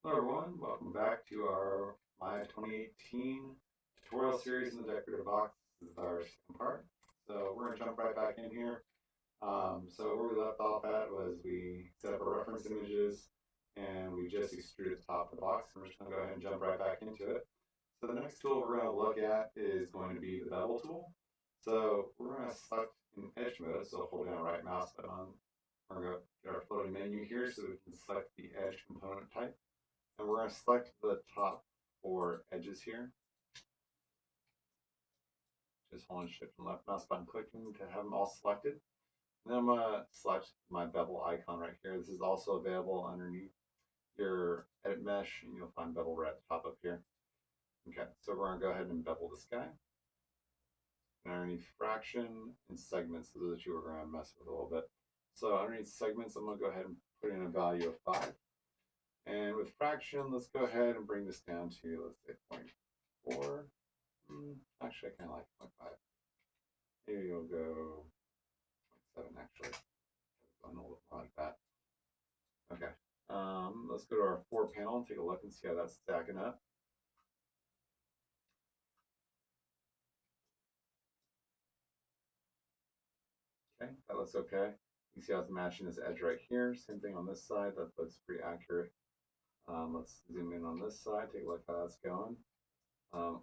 Hello everyone, welcome back to my 2018 tutorial series in the decorative box. This is our second part. So we're going to jump right back in here. So where we left off at was we set up our reference images and we just extruded the top of the box. And we're just going to go ahead and jump right back into it. So the next tool we're going to look at is going to be the bevel tool. So we're going to select in edge mode, so hold down right mouse button. We're going to get our floating menu here so we can select the edge component type. And we're going to select the top 4 edges here. Just holding shift and left mouse button clicking to have them all selected. And then I'm going to select my bevel icon right here. This is also available underneath your edit mesh, and you'll find bevel right at the top up here. Okay, so we're going to go ahead and bevel this guy. And underneath fraction and segments, those are the two we're going to mess with a little bit. So underneath segments, I'm going to go ahead and put in a value of 5. And with fraction, let's go ahead and bring this down to, let's say, 0.4. Actually, I kind of like 0.5. Maybe you'll go 0.7 actually. Going a little more like that. Okay. Let's go to our 4 panel and take a look and see how that's stacking up. Okay, that looks okay. You can see how it's matching this edge right here. Same thing on this side. That looks pretty accurate. Let's zoom in on this side, take a look how that's going.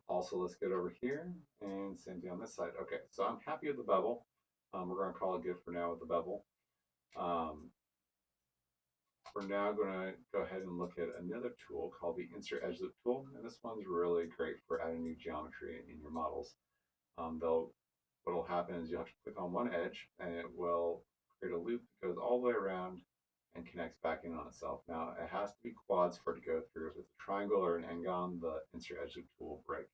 Also, let's get over here and same thing on this side. Okay, so I'm happy with the bevel. We're going to call it good for now with the bevel. We're now going to go ahead and look at another tool called the Insert Edge Loop tool. And this one's really great for adding new geometry in your models. What will happen is you'll have to click on one edge and it will create a loop that goes all the way around and connects back in on itself. Now, it has to be quads for it to go through. If it's a triangle or an n-gon, the Insert Edge Loop tool will break.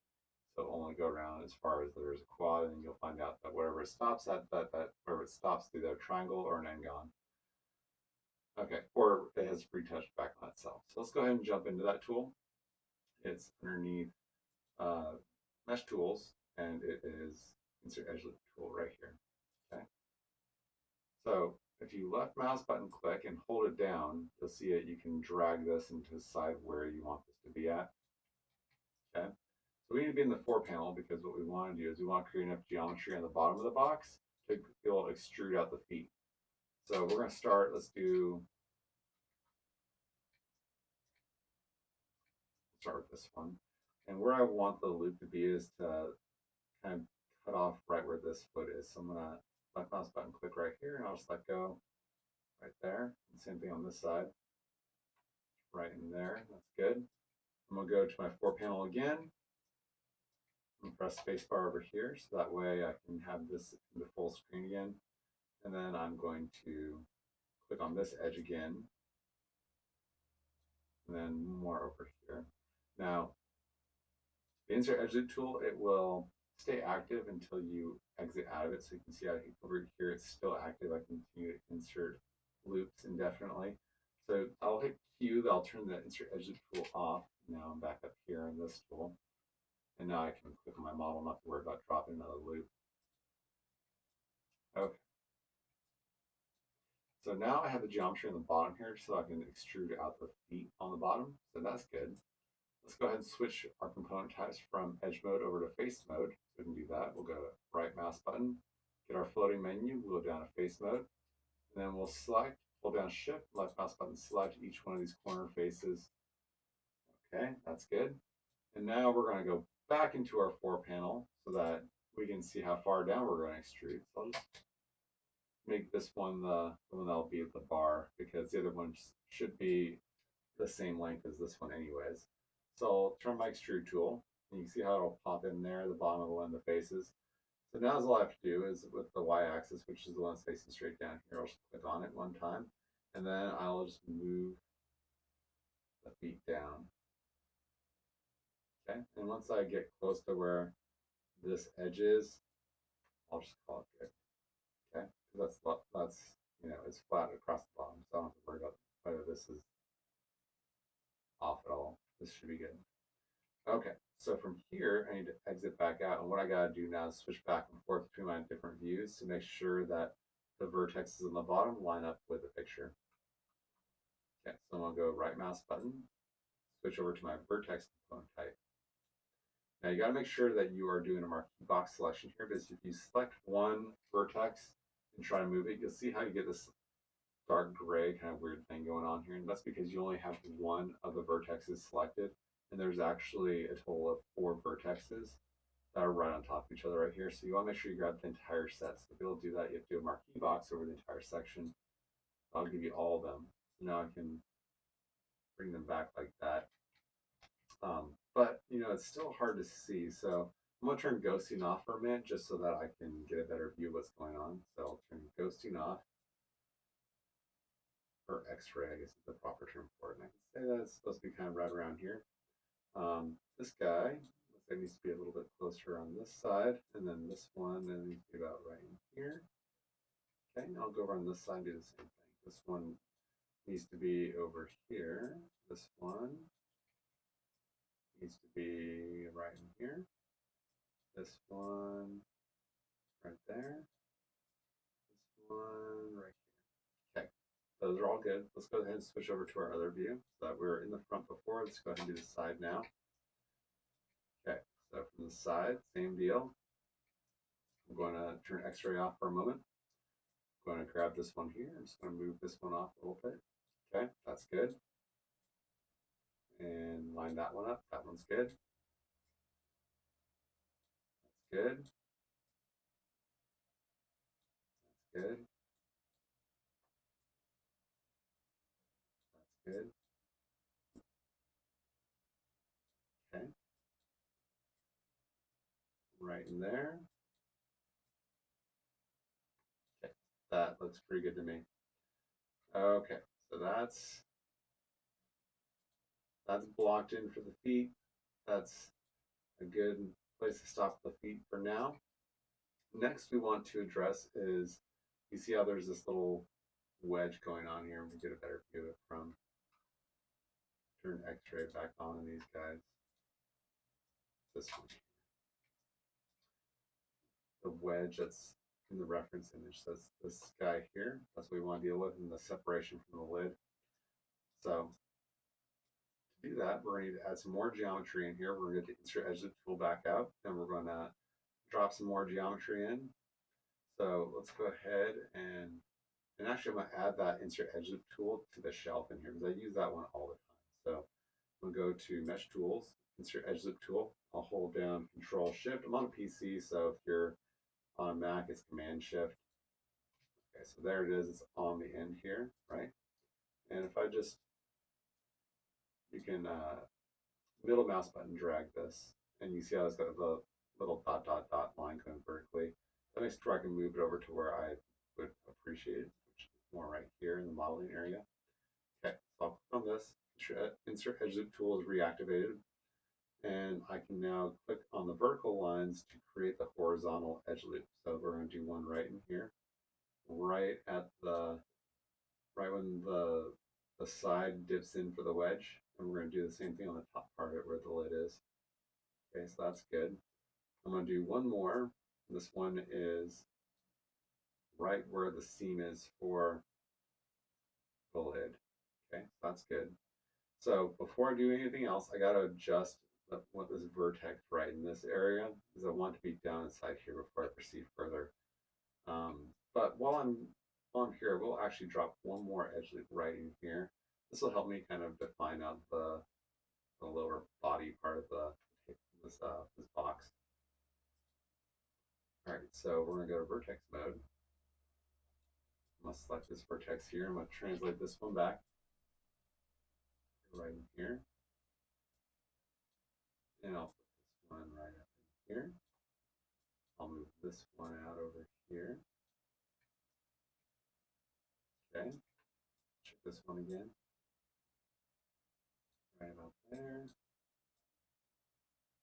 So it'll only go around as far as there is a quad, and you'll find out that wherever it stops at, wherever it stops, either a triangle or an n-gon. Okay, or it has retouched back on itself. So let's go ahead and jump into that tool. It's underneath Mesh Tools, and it is Insert Edge Loop tool right here. Okay. So if you left mouse button click and hold it down, you'll see it. You can drag this and decide where you want this to be at. Okay. So we need to be in the 4 panel because what we want to do is we want to create enough geometry on the bottom of the box to be able to extrude out the feet. So we're going to start. Let's start with this one. And where I want the loop to be is to kind of cut off right where this foot is. So I'm going to left mouse button click right here, and I'll just let go right there. And same thing on this side, right in there. That's good. I'm going to go to my 4 panel again and press spacebar over here so that way I can have this in the full screen again. And then I'm going to click on this edge again, and then more over here. Now, the Insert Edge Loop tool, it will stay active until you exit out of it. So you can see how over here it's still active. I can continue to insert loops indefinitely. So I'll hit Q, I'll turn the Insert Edge Loop tool off. Now I'm back up here in this tool. And now I can click on my model, not to worry about dropping another loop. Okay. So now I have the geometry on the bottom here so I can extrude out the feet on the bottom. So that's good. Let's go ahead and switch our component types from edge mode over to face mode. So we can do that. We'll go to right mouse button, get our floating menu, we'll go down to face mode, and then we'll select, hold down shift, left mouse button, select each one of these corner faces. Okay, that's good. And now we're going to go back into our 4 panel so that we can see how far down we're going to extrude. So I'll just make this one the one that'll be at the bar because the other one should be the same length as this one anyways. So I'll turn my extrude tool, and you can see how it'll pop in there, the bottom of the one of the faces. So now all I have to do is with the y-axis, which is the one that's facing straight down here, I'll just click on it one time, and then I'll just move the feet down. Okay, and once I get close to where this edge is, I'll just call it good. Okay, because that's it's flat across the bottom, so I don't have to worry about whether this is off at all. This should be good. Okay, so from here, I need to exit back out. And what I got to do now is switch back and forth between my different views to make sure that the vertexes on the bottom line up with the picture. Okay, so I'm going to go right mouse button, switch over to my vertex component type. Now you got to make sure that you are doing a marquee box selection here, because if you select one vertex and try to move it, you'll see how you get this dark gray kind of weird thing going on here. And that's because you only have one of the vertexes selected. And there's actually a total of 4 vertexes that are right on top of each other right here. So you want to make sure you grab the entire set. So to be able to do that, you have to do a marquee box over the entire section. I'll give you all of them. So now I can bring them back like that. But you know, it's still hard to see. So I'm gonna turn ghosting off for a minute just so that I can get a better view of what's going on. So I'll turn ghosting off, or X-ray, I guess is the proper term for it. And I can say that it's supposed to be kind of right around here. This guy looks like it needs to be a little bit closer on this side, and then this one then needs to be about right in here. Okay, now I'll go over on this side and do the same thing. This one needs to be over here. This one needs to be right in here. This one right there. This one right here. Okay, those are all good. Let's go ahead and switch over to our other view. So that we were in the front before. Let's go ahead and do the side now. Okay, so from the side, same deal. I'm going to turn X-ray off for a moment. I'm going to grab this one here. I'm just going to move this one off a little bit. Okay, that's good. And line that one up. That one's good. That's good. That's good. That's good. Okay. Right in there. Okay. That looks pretty good to me. Okay. So that's blocked in for the feet. That's a good place to stop the feet for now. Next we want to address is, you see how there's this little wedge going on here, and we get a better view of it from, turn X-ray back on these guys. This one. The wedge that's in the reference image. So that's this guy here. That's what we want to deal with, in the separation from the lid. So to do that, we're going to add some more geometry in here. We're going to get the insert edge tool back out, and we're going to drop some more geometry in. So let's go ahead and actually I'm going to add that insert edge loop tool to the shelf in here, because I use that one all the time. So we'll go to mesh tools, insert edge loop tool. I'll hold down Control Shift. I'm on a PC, so if you're on a Mac, it's Command Shift. Okay, so there it is. It's on the end here, right? And if I just, you can middle mouse button drag this, and you see how it's got the little dot dot dot line going vertically. That makes it where I can move it over to where I would appreciate it, which is more right here in the modeling area. Okay, so I'll click on this. Insert edge loop tool is reactivated, and I can now click on the vertical lines to create the horizontal edge loop. So we're going to do one right in here, right at the, right when the side dips in for the wedge, and we're going to do the same thing on the top part of it where the lid is. Okay, so that's good. I'm going to do one more. This one is right where the seam is for the lid. Okay, so that's good. So before I do anything else, I got to adjust what this vertex right in this area, because I want to be down inside here before I proceed further. But while I'm here, we'll actually drop one more edge loop right in here. This will help me kind of define out the lower body part of this box. All right, so we're gonna go to vertex mode. I'm gonna select this vertex here. I'm gonna translate this one back right in here, and I'll put this one right up in here. I'll move this one out over here. Okay, check this one again. Right about there.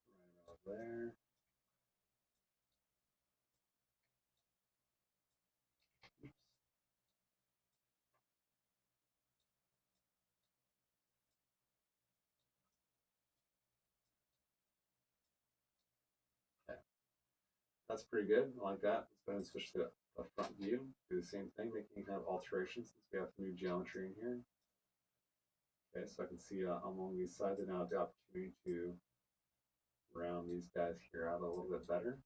Right about there. Oops. Okay, that's pretty good. I like that. Let's go ahead and switch to the front view. Do the same thing, making kind of alterations since we have some new geometry in here. Okay, so I can see along these sides, and now I have the opportunity to round these guys here out a little bit better.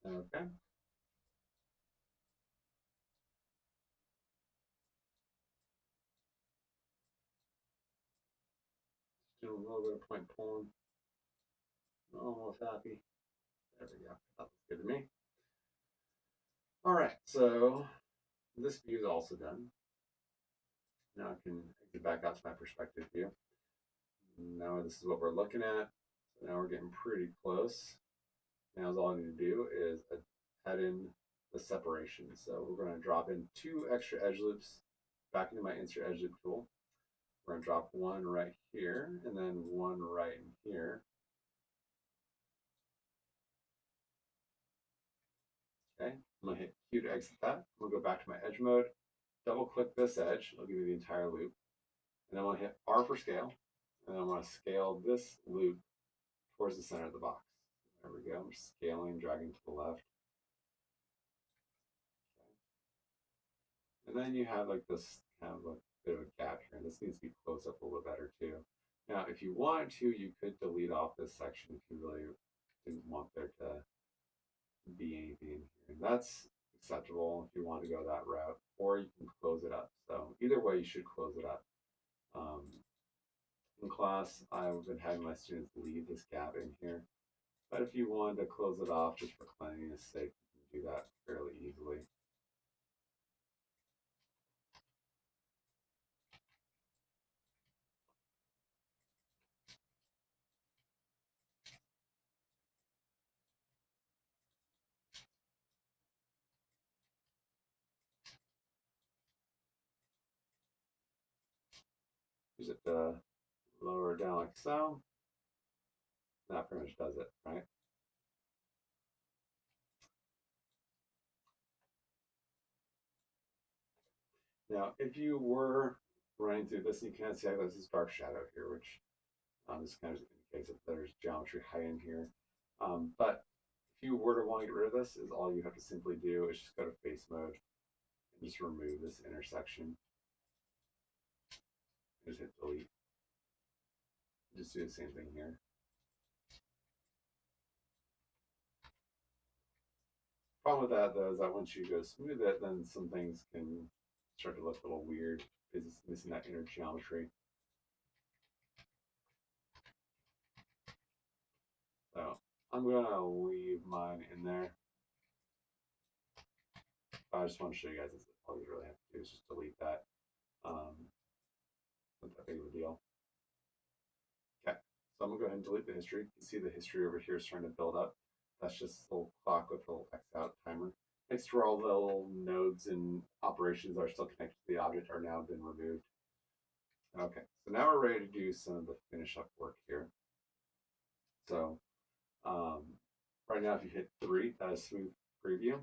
Okay, just doing a little bit of point pulling. Almost happy. There we go. That looks good to me. All right, so this view is also done. Now I can exit back out to my perspective view. Now this is what we're looking at. So now we're getting pretty close. Now all I need to do is add in the separation. So we're going to drop in 2 extra edge loops back into my insert edge loop tool. We're going to drop one right here and then one right in here. Okay, I'm going to hit Q to exit that. I'm going to go back to my edge mode, double click this edge, it'll give me the entire loop. And then I'm going to hit R for scale, and then I'm going to scale this loop towards the center of the box. There we go. I'm scaling, dragging to the left. Okay. And then you have like this kind of a bit of a gap here. This needs to be closed up a little better too. Now, if you wanted to, you could delete off this section if you really didn't want there to be anything in here. And that's acceptable if you want to go that route, or you can close it up. So either way, you should close it up. Um, in class, I've been having my students leave this gap in here. But if you wanted to close it off just for cleanliness sake, you can do that fairly easily. Use it to lower it down like so. That pretty much does it, right? Now, if you were running through this, you can see there's this dark shadow here, which this kind of indicates that there's geometry high in here. But if you were to want to get rid of this, is all you have to simply do is just go to face mode and just remove this intersection. Just hit delete. Just do the same thing here. Problem with that though is that once you go smooth it, then some things can start to look a little weird because it's missing that inner geometry. So I'm gonna leave mine in there. I just want to show you guys this. All you really have to do is just delete that. Not that big of a deal. Okay, so I'm gonna go ahead and delete the history. You can see the history over here is starting to build up. That's just a little clock with a little X out timer. Next to where all the little nodes and operations that are still connected to the object are now been removed. Okay, so now we're ready to do some of the finish up work here. So um, right now, if you hit 3, that is smooth preview.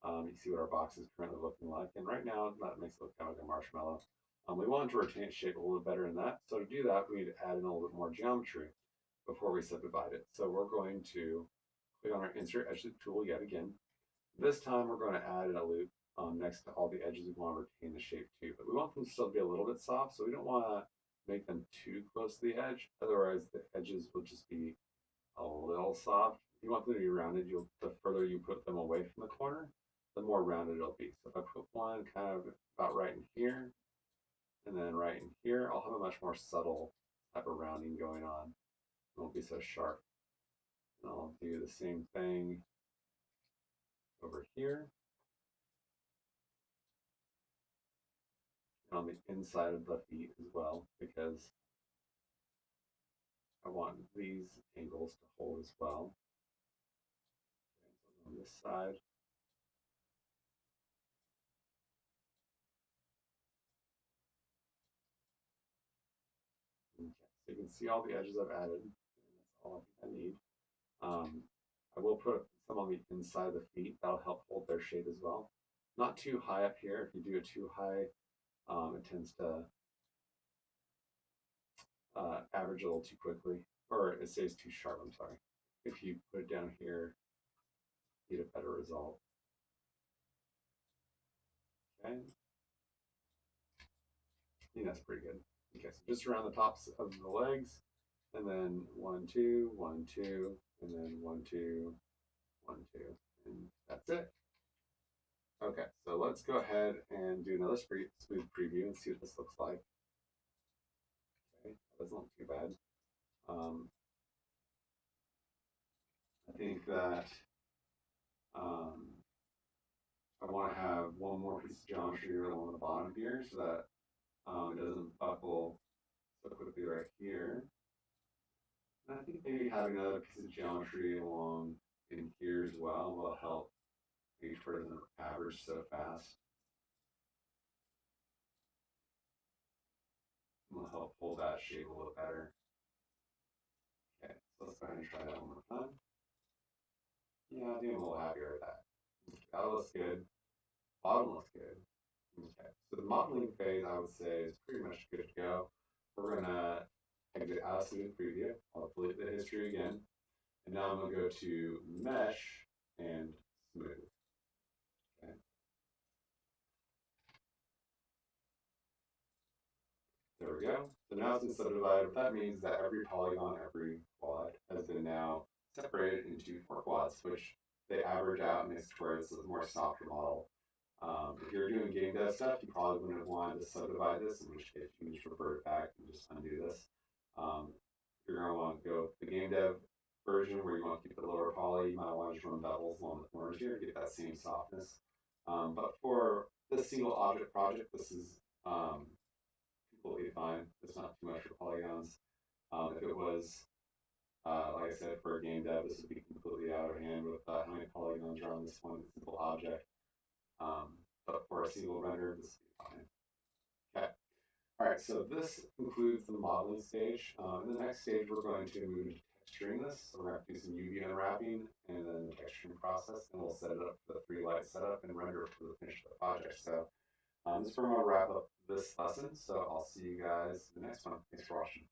You see what our box is currently looking like. And right now, that makes it look kind of like a marshmallow. We wanted to retain its shape a little better than that. So to do that, we need to add in a little bit more geometry before we subdivide it. So we're going to click on our Insert Edge Loop tool yet again. This time, we're going to add in a loop next to all the edges. We want to retain the shape too, but we want them to still be a little bit soft, so we don't want to make them too close to the edge. Otherwise, the edges will just be a little soft. If you want them to be rounded, the further you put them away from the corner, the more rounded it'll be. So if I put one kind of about right in here, and then right in here, I'll have a much more subtle type of rounding going on. It won't be so sharp. And I'll do the same thing over here. And on the inside of the feet as well, because I want these angles to hold as well. Okay, so on this side, okay, so you can see all the edges I've added. And that's all I need. I will put some on the inside of the feet. That'll help hold their shape as well. Not too high up here. If you do it too high, it tends to average a little too quickly, or it stays too sharp. I'm sorry. If you put it down here, you get a better result. Okay, I think that's pretty good. Okay, so just around the tops of the legs, and then 1, 2, 1, 2, and then 1, 2, 1, 2, and that's it. Okay, so let's go ahead and do another smooth preview and see what this looks like. Okay, that doesn't look too bad. I think that um, I want to have one more piece of geometry along the bottom here so that it doesn't buckle so quickly right here. And I think maybe having another piece of geometry along in here as well will help make sure it doesn't average so fast. Will help hold that shape a little better. Okay, so let's go ahead and try that one more time. Yeah, I think I'm a little happier with that. That looks good. Bottom looks good. Okay, so the modeling phase, I would say, is pretty much good to go. We're gonna exit out of smooth preview. I'll delete the history again. And now I'm gonna go to mesh and smooth. Okay. There we go. So now it's been subdivided. What that means is that every polygon, every quad has been now separated into 4 quads, which they average out and makes it where it's a more softer model. If you're doing game dev stuff, you probably wouldn't have wanted to subdivide this, in which case you can just revert back and just undo this. You're going to want to go with the game dev version where you want to keep the lower poly. You might want to just run bevels along the corners here to get that same softness. But for this single object project, this is completely fine. It's not too much for polygons. If it was, like I said, for a game dev, this would be completely out of hand with how many polygons are on this one simple object. But for a single render, this would be fine. Okay. All right, so this concludes the modeling stage. In the next stage, we're going to move into texturing this. So we're going to do some UV unwrapping and then the texturing process, and we'll set it up for the 3 light setup and render it for the finish of the project. So this is where I'm going to wrap up this lesson. So I'll see you guys in the next one. Thanks for watching.